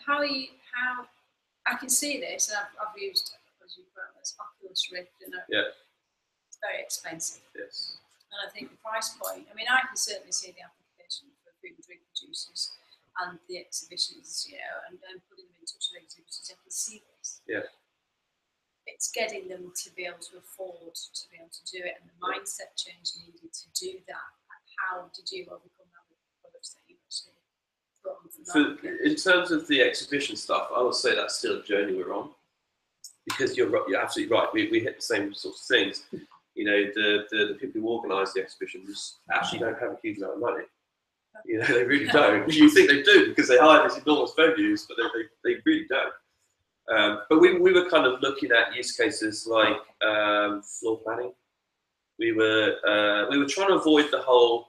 How I can see this, and I've used, as you put this Oculus Rift, and it's very expensive. Yes. And I think the price point, I mean, I can certainly see the application for food and drink producers and the exhibitions, you know, and putting them in touch with exhibitors. I can see this. Yeah. It's getting them to be able to afford to be able to do it, and the mindset change needed to do that. How how did you overcome that with the products that you actually brought onto the market? In terms of the exhibition stuff, I would say that's still a journey we're on, because you're absolutely right. We hit the same sorts of things. You know, the people who organise the exhibitions actually don't have a huge amount of money. You know, they really don't. You think they do because they hire these enormous venues, but they really don't. But we were kind of looking at use cases like floor planning. We were trying to avoid the whole.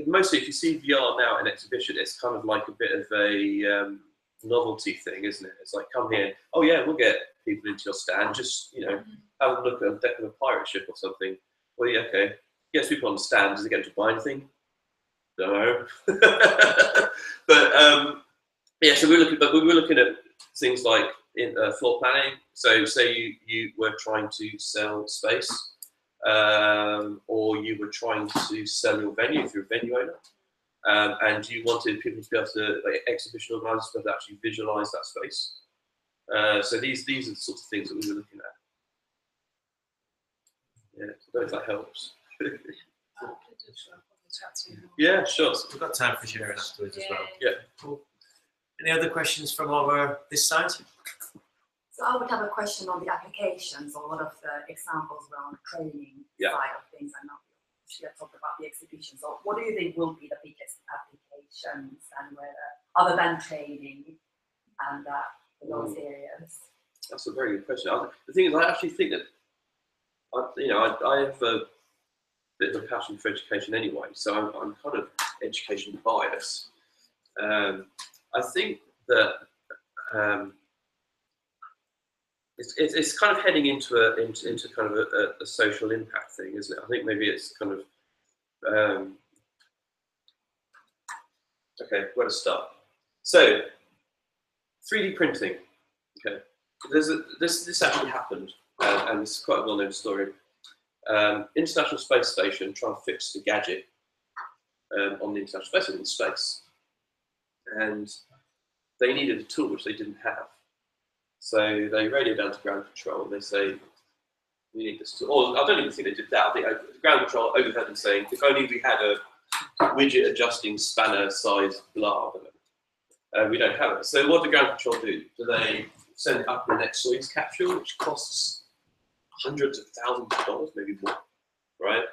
Mostly, if you see VR now in exhibition, it's kind of like a bit of a novelty thing, isn't it? It's like, come here. Oh yeah, we'll get people into your stand. Just, you know, have a look at a deck of a pirate ship or something. Well, yeah, okay. Gets people on the stand. Does it get them to buy anything? No. But yeah, so we were looking at things like in floor planning. So say you were trying to sell space, or you were trying to sell your venue if you're a venue owner, and you wanted people to be able to, like, exhibition organisers, to be able to actually visualise that space. So these are the sorts of things that we were looking at. Yeah, I don't know if that helps. Yeah, sure. We've got time for sharing afterwards as well. Yeah. Cool. Any other questions from over this side? So I would have a question on the applications, or a lot of the examples around training side of things. I know we have talked about the exhibition. So what do you think will be the biggest applications, and whether, other than training and those areas? That's a very good question. The thing is, I actually think that I have a bit of a passion for education anyway, so I'm kind of education biased. I think that it's kind of heading into kind of a social impact thing, isn't it? I think maybe it's kind of okay. Where to start? So 3D printing. Okay, this actually happened, and it's quite a well-known story. International Space Station trying to fix the gadget on the International Space Station in space, and they needed a tool which they didn't have. So they radio down to ground control and they say, we need this tool. Or I don't even think they did that. I think ground control overheard them saying, if only we had a widget adjusting spanner size blah, we don't have it. So what do ground control do? Do they send it up in the next Soyuz capsule, which costs hundreds of thousands of dollars, maybe more, right?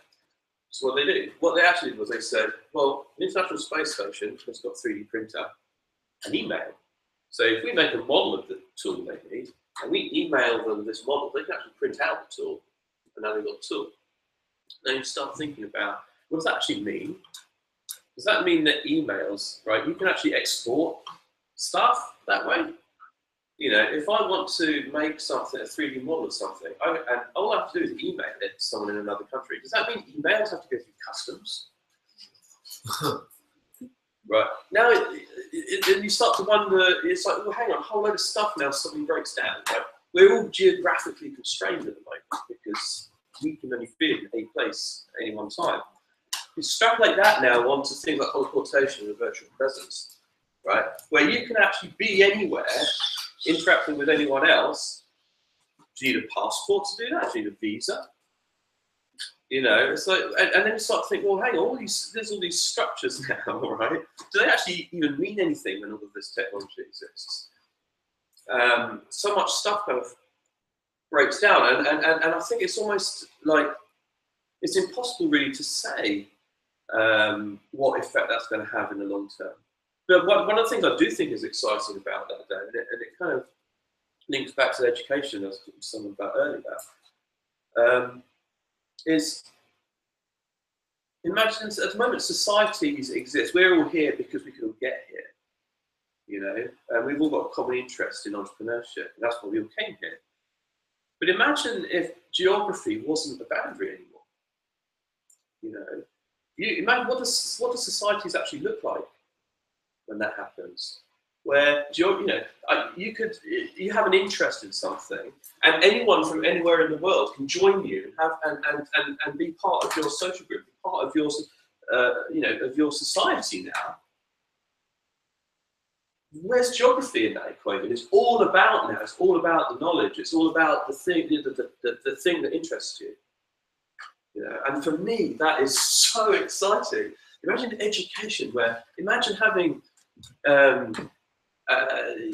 So what they do, what they actually did was they said, well, the International Space Station has got a 3D printer and email. So if we make a model of the tool they need, and we email them this model, they can actually print out the tool, and now they've got the tool. Then you start thinking about, what does that actually mean? Does that mean that emails, right, you can actually export stuff that way? You know, if I want to make something, a 3D model of something, and all I have to do is email it to someone in another country, does that mean emails have to go through customs? Right. Now, you start to wonder, it's like, well, hang on, a whole load of stuff now suddenly breaks down. Right? We're all geographically constrained at the moment because we can only be in a place at any one time. You extrapolate that now onto things like teleportation and virtual presence, right? Where you can actually be anywhere, interacting with anyone else. Do you need a passport to do that? Do you need a visa? You know, it's like, and then you start to think, well, hang on, there's all these structures now, right? Do they actually even mean anything when all of this technology exists? So much stuff kind of breaks down, and I think it's almost like it's impossible really to say what effect that's going to have in the long term. But one of the things I do think is exciting about that, though, and it kind of links back to education, as someone about earlier, is imagine at the moment societies exist. We're all here because we can all get here, you know, and we've all got a common interest in entrepreneurship, and that's why we all came here. But imagine if geography wasn't a boundary anymore. You know, you imagine what does societies actually look like when that happens? Where you know, you have an interest in something, and anyone from anywhere in the world can join you and be part of your social group, be part of your you know, of your society now. Where's geography in that equation? It's all about now. It's all about the knowledge. It's all about the thing, the thing that interests you. You know, and for me, that is so exciting. Imagine education where, imagine having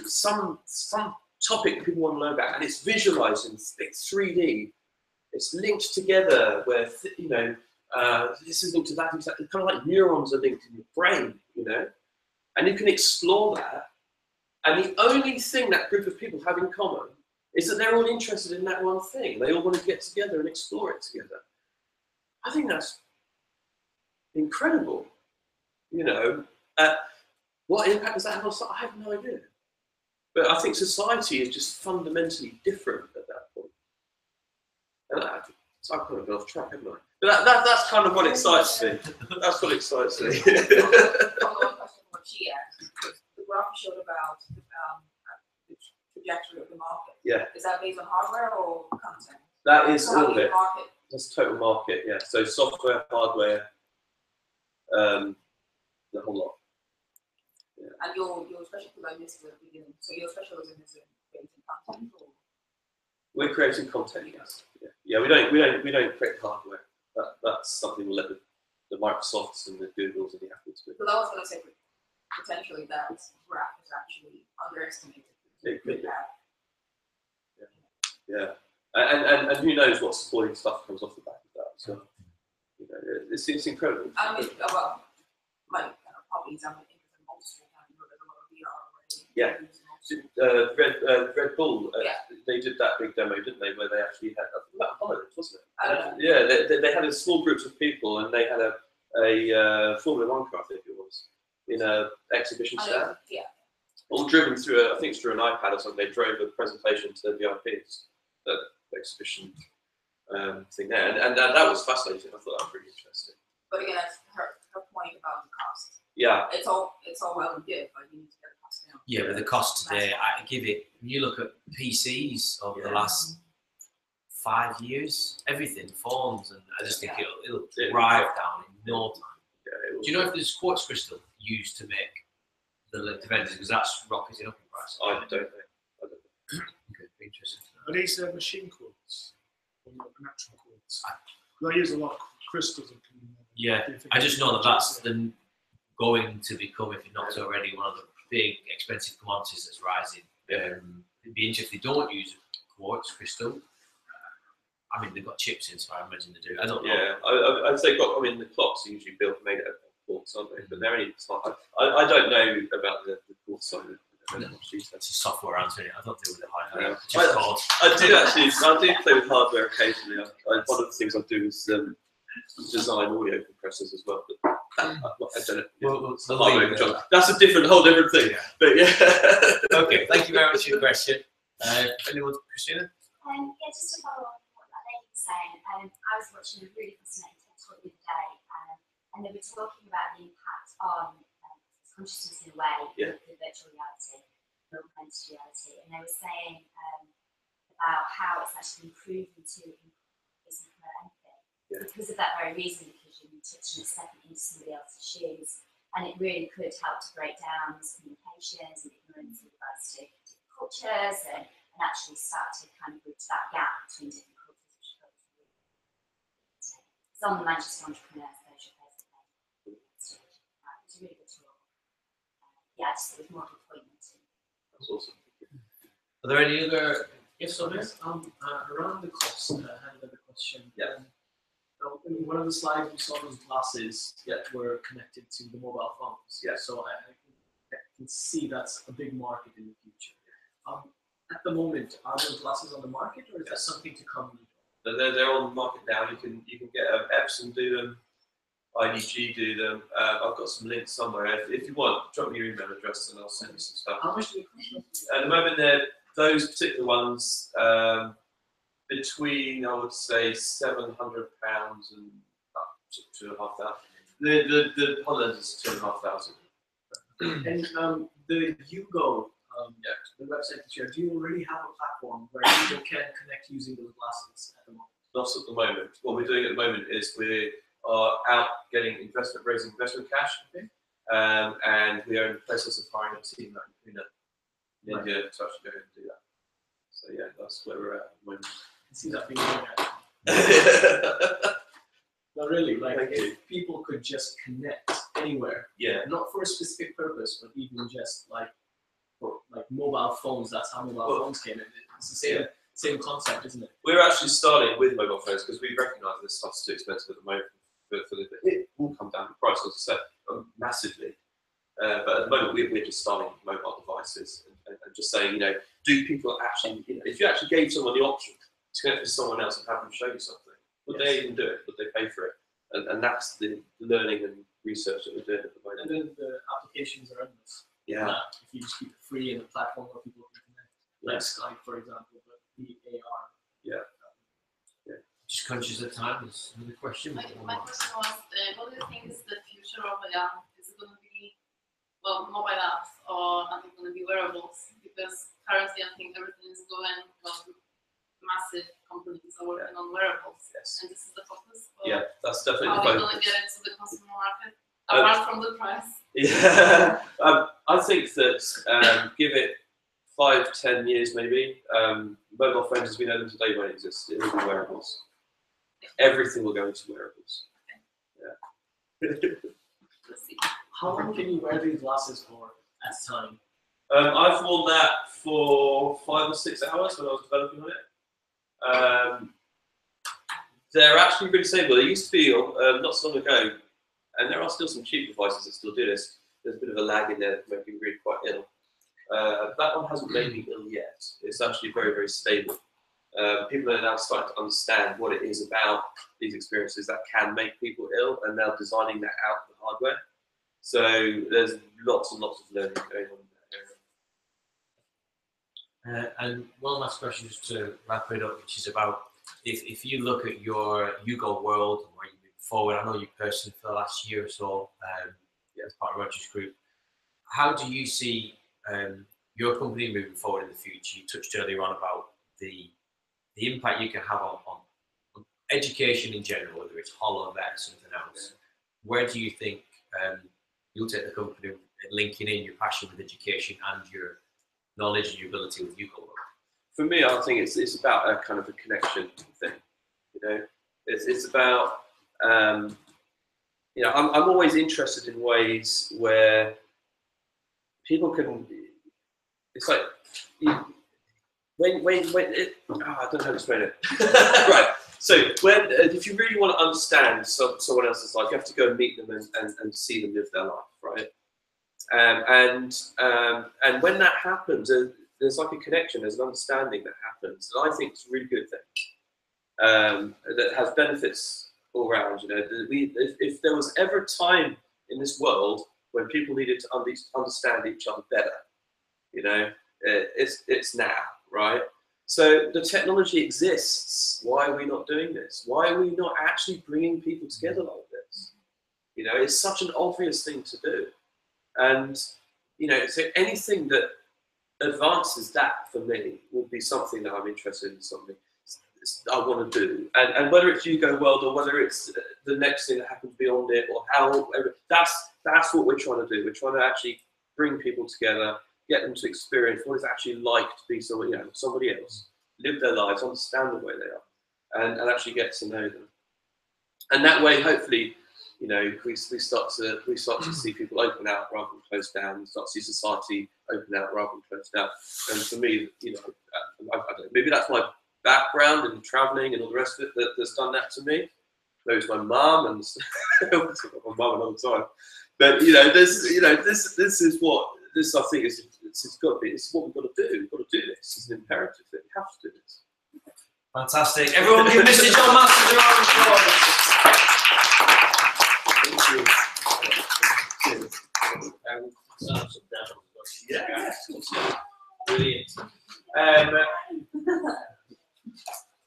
some topic people want to learn about, and it's visualized in it's 3D. It's linked together where, you know, this is linked to that. It's kind of like neurons are linked in your brain, you know, and you can explore that. And the only thing that group of people have in common is that they're all interested in that one thing. They all want to get together and explore it together. I think that's incredible. You know, what impact does that have on society? I have no idea. But I think society is just fundamentally different at that point. And so I've kind of gone off track, haven't I? But that's kind of what excites me. That's what excites me. Follow-up question for Chia. The graph showed about the trajectory of the market. Yeah. Is that based on hardware or content? That is So all of it. Market? That's total market, yeah. So software, hardware, the whole lot. Yeah. And your specialty, I missed the beginning. So your specialism is in creating content, or? We're creating content, yes. Yeah, we don't create hardware. That's something we'll let the Microsofts and the Googles and the Apples do. Because I was going to say potentially that graph is actually underestimated. It could be. Yeah. And who knows what supporting stuff comes off the back of that. So, you know, it's incredible. I mean, well, like probably example interested in multiple times, but there's a lot of VR already. Yeah. Red Bull, Yeah. they did that big demo, didn't they? Where they actually had about Holland, wasn't it? I don't know. Yeah, they had a small groups of people, and they had a Formula One car, I think it was, in a exhibition stand. Yeah. All driven through I think it's through an iPad or something. They drove a presentation to the VIPs, the exhibition thing there, and that was fascinating. I thought that was really interesting. But again, that's her point about the cost. Yeah. It's all well and good, but you need to get the cost down. Yeah, but the cost today, I give it. When you look at PCs over the last 5 years, everything phones, and I just think it'll drive down in no time. Yeah, do you know if there's quartz crystal used to make the vendors, because that's rocketing up in price? I don't know. Okay, interesting. Are these machine quartz or natural quartz? I use a lot of crystals. I just know that that's going to become, if not already, one of the big expensive commodities that's rising. It'd be interesting if they don't use quartz crystal. I mean, they've got chips in, so I imagine they do. I don't know. Yeah, I'd say the clocks are usually made out of quartz, aren't they? But they're only. I don't know about the quartz side. It's a software answer. I don't deal with the hardware. I do play with hardware occasionally. One of the things I do is design audio compressors as well. But I don't know. That's a whole different thing. Yeah. But yeah. Okay. Thank you very much for your question. Anyone, Christina? Yeah, just to follow on what that lady was saying, I was watching a really fascinating TED talk the other day, and they were talking about the impact on consciousness in a way, with virtual reality, augmented reality, and they were saying about how it's actually improving to increase empathy because of that very reason, because you're touching and stepping into somebody else's shoes, and it really could help to break down miscommunications and ignorance with regards to different cultures and actually start to kind of bridge that gap between different cultures, which is really it's on the Manchester Entrepreneur Social Facebook page. It's a really good tool. Yeah, just there was more of a point to. That's awesome. Are there any other? Yes, so there's around the cost. I had another question. Yeah. In one of the slides, we saw those glasses that were connected to the mobile phones. Yeah. So I can see that's a big market in the future. At the moment, are those glasses on the market, or is that something to come? They're on the market now. You can get Epson do them, IDG do them. I've got some links somewhere. If you want, drop me your email address and I'll send you some stuff. How much do they cost? At the moment, those particular ones between, I would say, £700 and up to £2,500. The Holland is £2,500. And the Hugo. The website that you have, do you already have a platform where people can connect using those glasses at the moment? Not at the moment. What we're doing at the moment is we are out raising investment cash, and we are in the process of hiring a team out in India to actually go ahead and do that. So yeah, that's where we're at the moment. I see that being done. No, really, like Thank you. if people could just connect anywhere, Yeah. not for a specific purpose, but even just like for like mobile phones. That's how mobile phones came in. It's the same concept, isn't it? We're actually starting with mobile phones because we recognise this stuff's too expensive at the moment. It will come down in price, as I said, massively. But at the moment, we're just starting mobile devices and just saying, do people actually, if you actually gave someone the option to connect with someone else and have them show you something, would they even do it? Would they pay for it? And that's the learning and research that we're doing at the moment. And then the applications are endless. Yeah. If you just keep it free in a platform where people can connect, like Skype, for example, but the AR. Yeah. Just conscious of time. There's another question. My question was, what do you think is the future of AR? Is it going to be mobile apps, or are they going to be wearables? Because currently, I think everything is going massive companies are working on wearables, and this is the focus. Yeah, that's definitely the focus. How are we going to get it to the consumer market apart from the price? Yeah, I think that give it 5-10 years maybe. Mobile phones as we know them today won't exist. It will be wearables. Everything will go into wearables. Yeah. How long can you wear these glasses for at a time? I've worn that for 5 or 6 hours when I was developing on it. They're actually pretty stable. They used to be not so long ago, and there are still some cheap devices that still do this. There's a bit of a lag in there that can make you really quite ill. That one hasn't made me ill yet. It's actually very, very stable. People are now starting to understand what it is about these experiences that can make people ill, and they're designing that out of the hardware. So there's lots and lots of learning going on in that area. And one last question just to wrap it up, which is about if you look at your YouGo world and where you move forward. I know you personally for the last year or so as part of Roger's group. How do you see your company moving forward in the future? You touched earlier on about the impact you can have on education in general, whether it's HoloVet or something else. Where do you think you'll take the company linking in your passion with education and your knowledge and your ability with YouGo? For me, I think it's about a kind of a connection thing. It's about I'm always interested in ways where people can. It's like when I don't know how to explain it. Right. So if you really want to understand someone else's life, you have to go and meet them and see them live their life, right? And when that happens, there's like a connection, there's an understanding that happens, and I think it's a really good thing that has benefits all around. If there was ever a time in this world when people needed to understand each other better, it's now, right? So the technology exists. Why are we not doing this? Why are we not actually bringing people together like this? It's such an obvious thing to do. And, so anything that advances that for me will be something that I'm interested in, something I want to do. And whether it's YouGo World or whether it's the next thing that happens beyond it or that's what we're trying to do. We're trying to actually bring people together, get them to experience what it's actually like to be somebody else, live their lives, understand the way they are, and actually get to know them. And that way, hopefully, we start to see people open out rather than close down. We start to see society open out rather than close down. And for me, I don't know, maybe that's my background and traveling and all the rest of it that's done that to me. Maybe it's my mum and my mum all the time. But this is what this I think it's got to be. It's what we've got to do. We've got to do this. It's an imperative that we have to do this. Fantastic. Everyone give Mr. Jon Masters a round of applause. Yeah. Brilliant.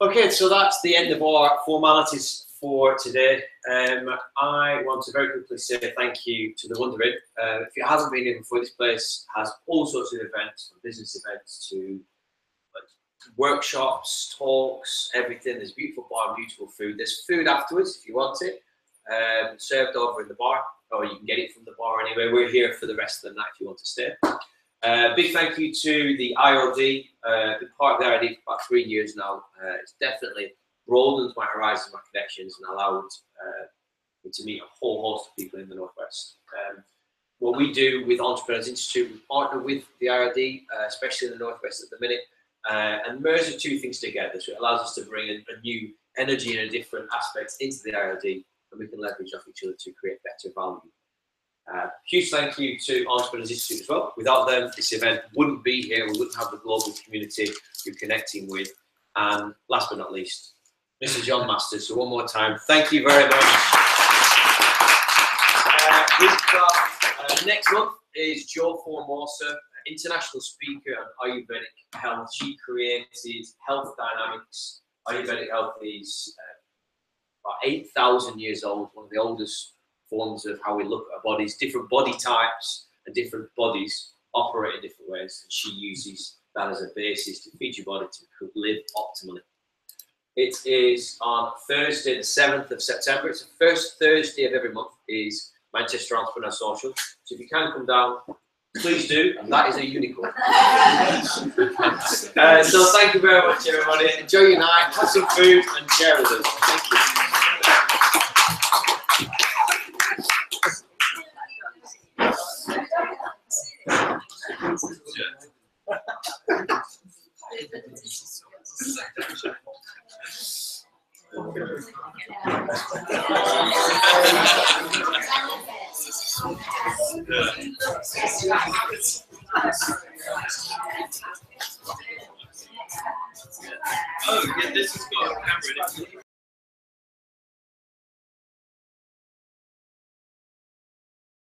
Okay, so that's the end of our formalities for today. I want to very quickly say thank you to The Wondering. If you haven't been here before, this place has all sorts of events, from business events to workshops, talks, everything. There's a beautiful bar and beautiful food. There's food afterwards if you want it, served over in the bar, or you can get it from the bar anyway. We're here for the rest of the night if you want to stay. Big thank you to the IOD. Been part of the IOD for about 3 years now. It's definitely broadened my horizons, my connections, and allowed me to meet a whole host of people in the Northwest. What we do with Entrepreneurs Institute, we partner with the IRD, especially in the Northwest at the minute, and merge the two things together. So it allows us to bring in a new energy and a different aspects into the IRD, and we can leverage off each other to create better value. Huge thank you to Entrepreneurs Institute as well. Without them, this event wouldn't be here. We wouldn't have the global community you're connecting with. And last but not least, Mr. Jon Masters. So one more time, thank you very much. We've got, next month is Jo Formosa, international speaker on Ayurvedic health. She created Health Dynamics. Ayurvedic health is about 8,000 years old, one of the oldest forms of how we look at our bodies. Different body types and different bodies operate in different ways, and she uses that as a basis to feed your body to live optimally. It is on Thursday, the 7th of September. It's the first Thursday of every month is Manchester Entrepreneur Social. So if you can come down, please do. And that is a unicorn. So thank you very much, everybody. Enjoy your night, have some food, and share with us. Thank you. Oh, yeah, this has got a camera in it.